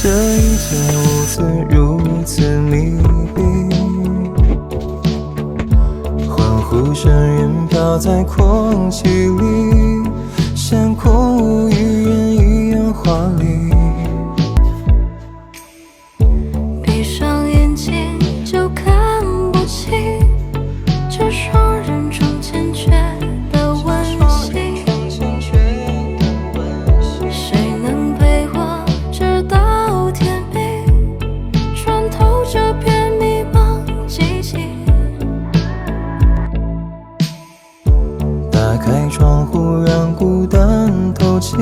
这一间屋子如此密闭，欢呼声远飘在空气里，像空无一人一样华丽。闭上眼睛就看不清这双人中间觉得温馨。谁能陪我直到天明，穿透这片迷茫寂静。打开窗户让孤单透气，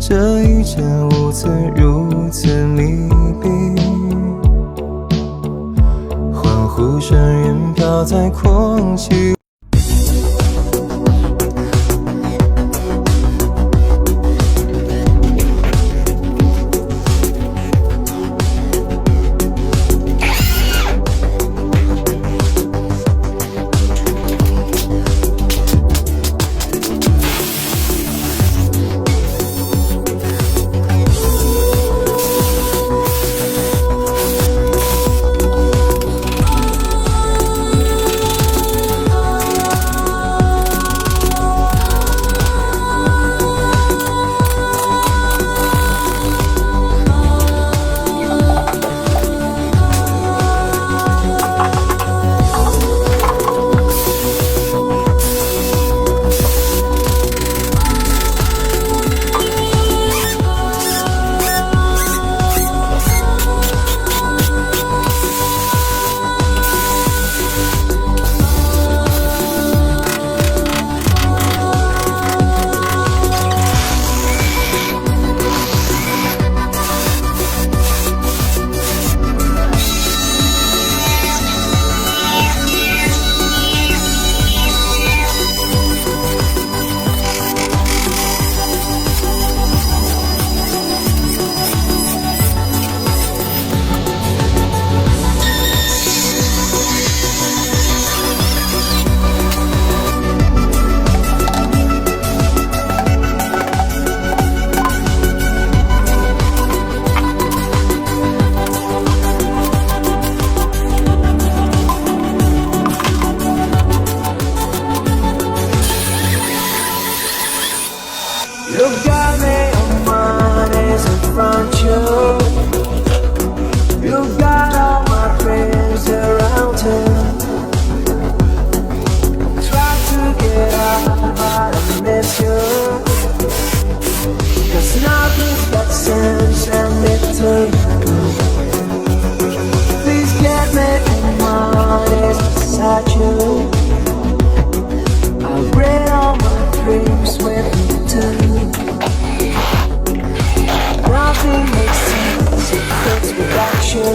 这一间屋子如此密闭，欢呼声远飘在空气。You got me on my knees in front you. You got all my friends around you. Try to get out, but I miss you. 'Cause nothing's got sense and it to you. Please get me on my knees beside you. I'll bring all my dreams with me too. Nothing makes sense if it's without you.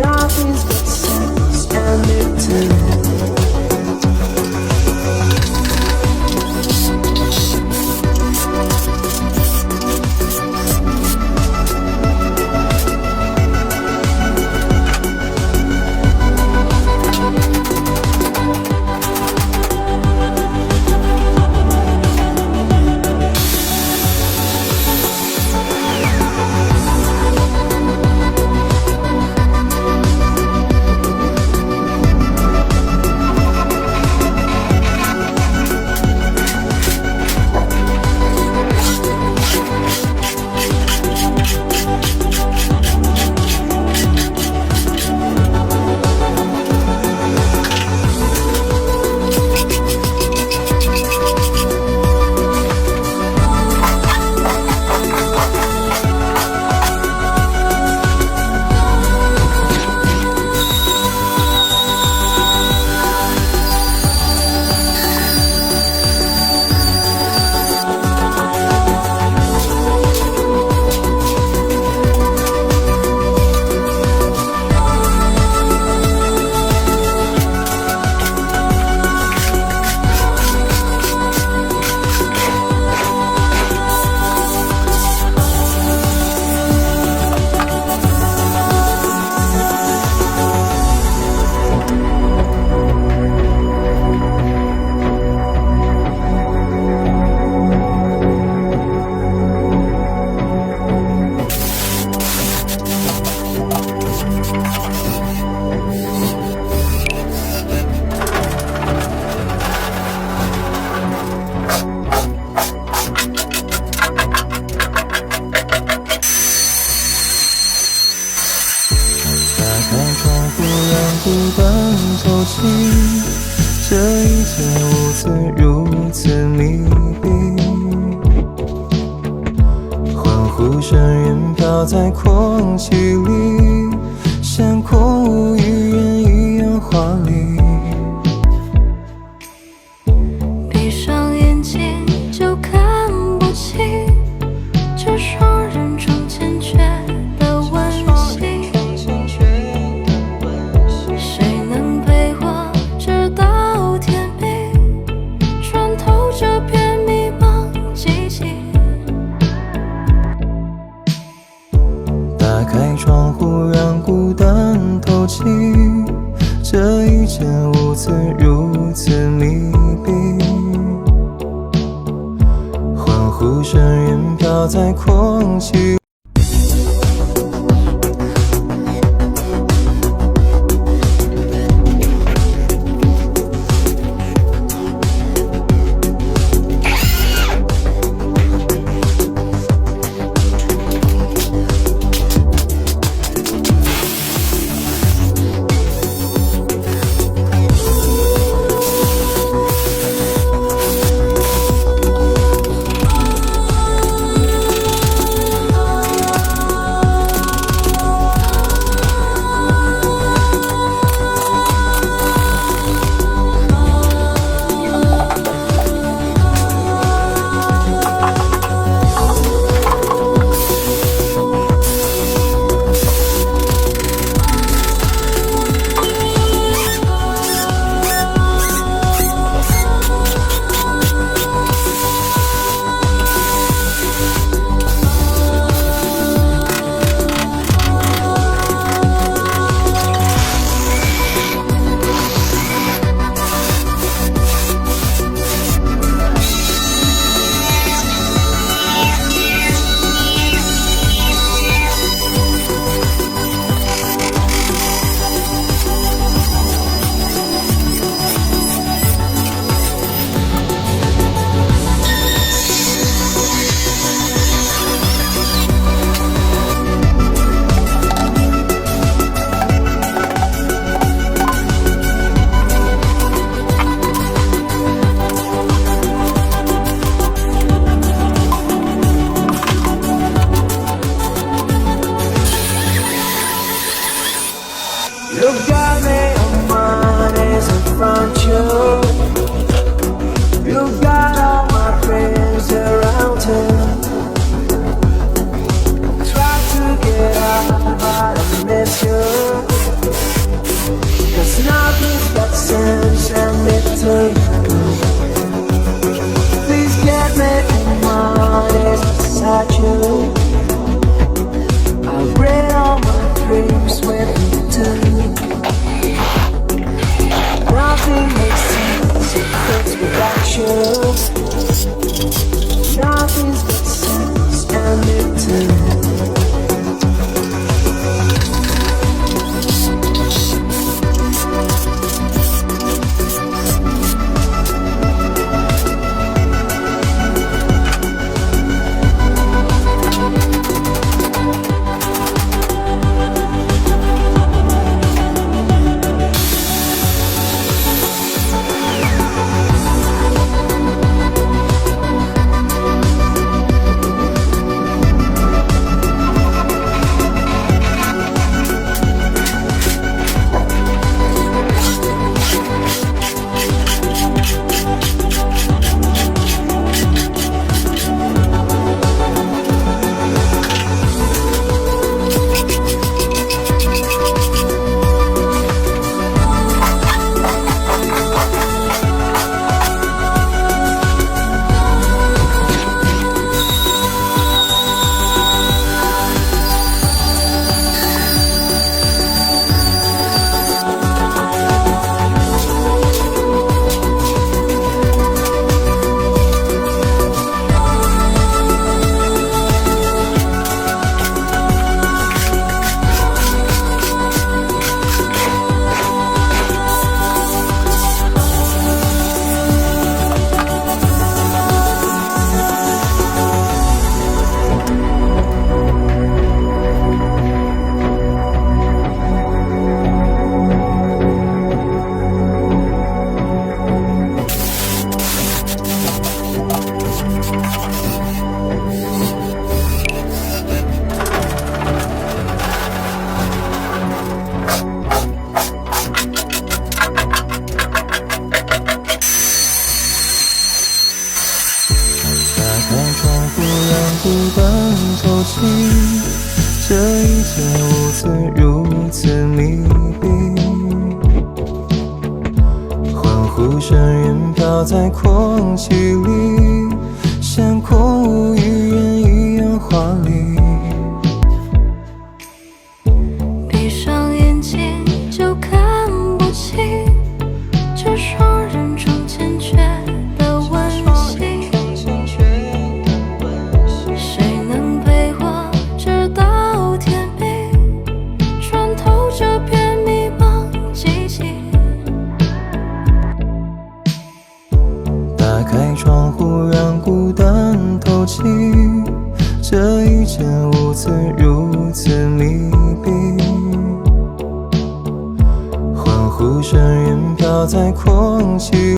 Nothing's got sense and it too. 呼声远飘在空气里，像空无一人一样华丽。闭上眼睛就看不清这双人中欠缺的温馨。谁能陪我直到天明，穿透这片迷茫寂静。打开窗户，让孤单透气，这一间屋子如此密闭。欢呼声远飘在空气。You got me on my knees in front you. You got all my friends around you. Try to get out, but I miss you. 'Cause nothing's got sense and between. Please get me on my knees beside you. I'll bring all my dreams with me too. Nothing makes sense if it's without you. Nothing's got sense and it too. 般透气，这一间屋子如此密闭，欢呼声远飘在空气里，像空无一人一样华丽。闭上眼睛就看不清这双人中欠缺的温馨。谁能陪我直到天明，穿透这片迷茫寂静？打开窗户让孤单透气，这一间屋子如此密闭，欢呼声远飘在空气。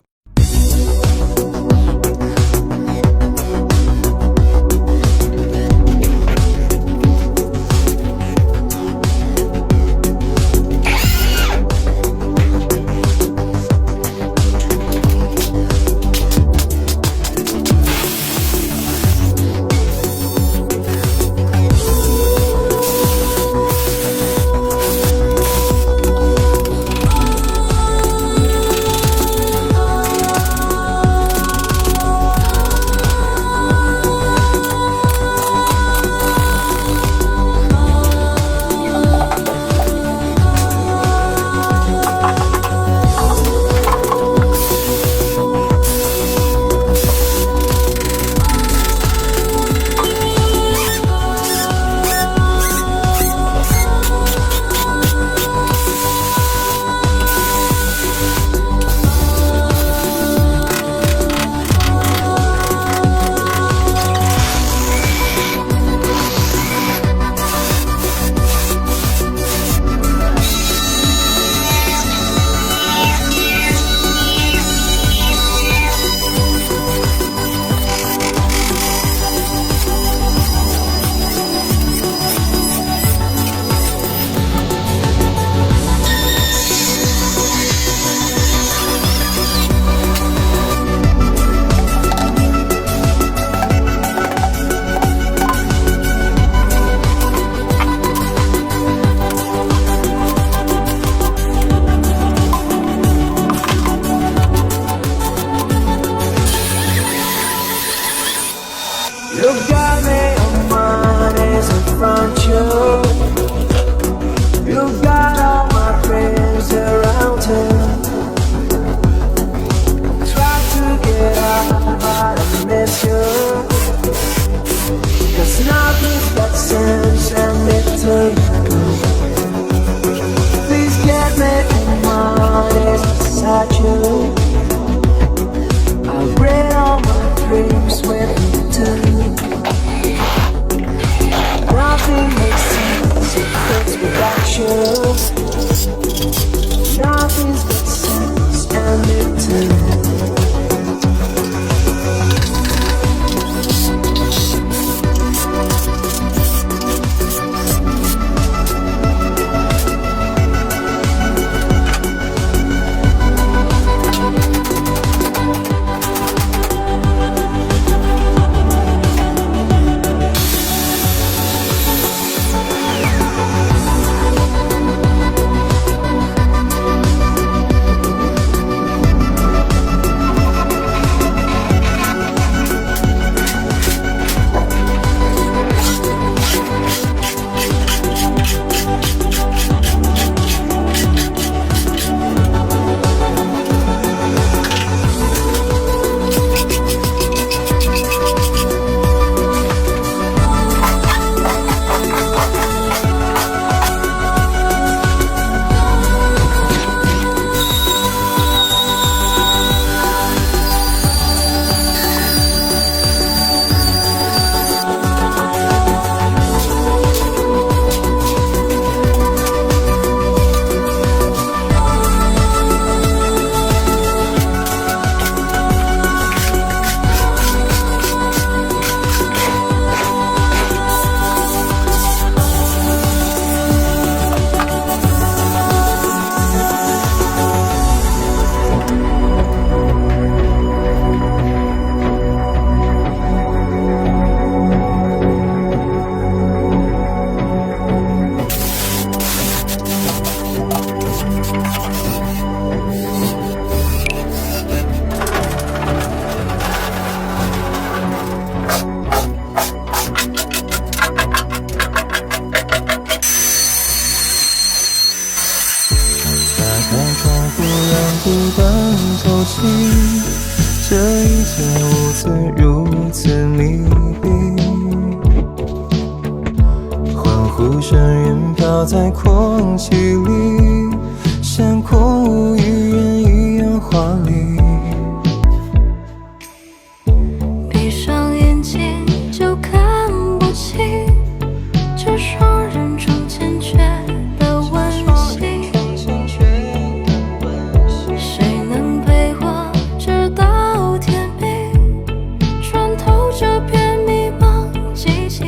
心，这一间屋子如此密闭，欢呼声远飘在空气里，像空无一人一样华丽。闭上眼睛就看不清这双人中欠缺的温馨。谁能陪我直到天明，穿透这片迷茫寂静？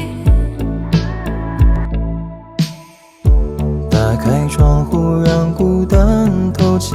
打开窗户，让孤单透气。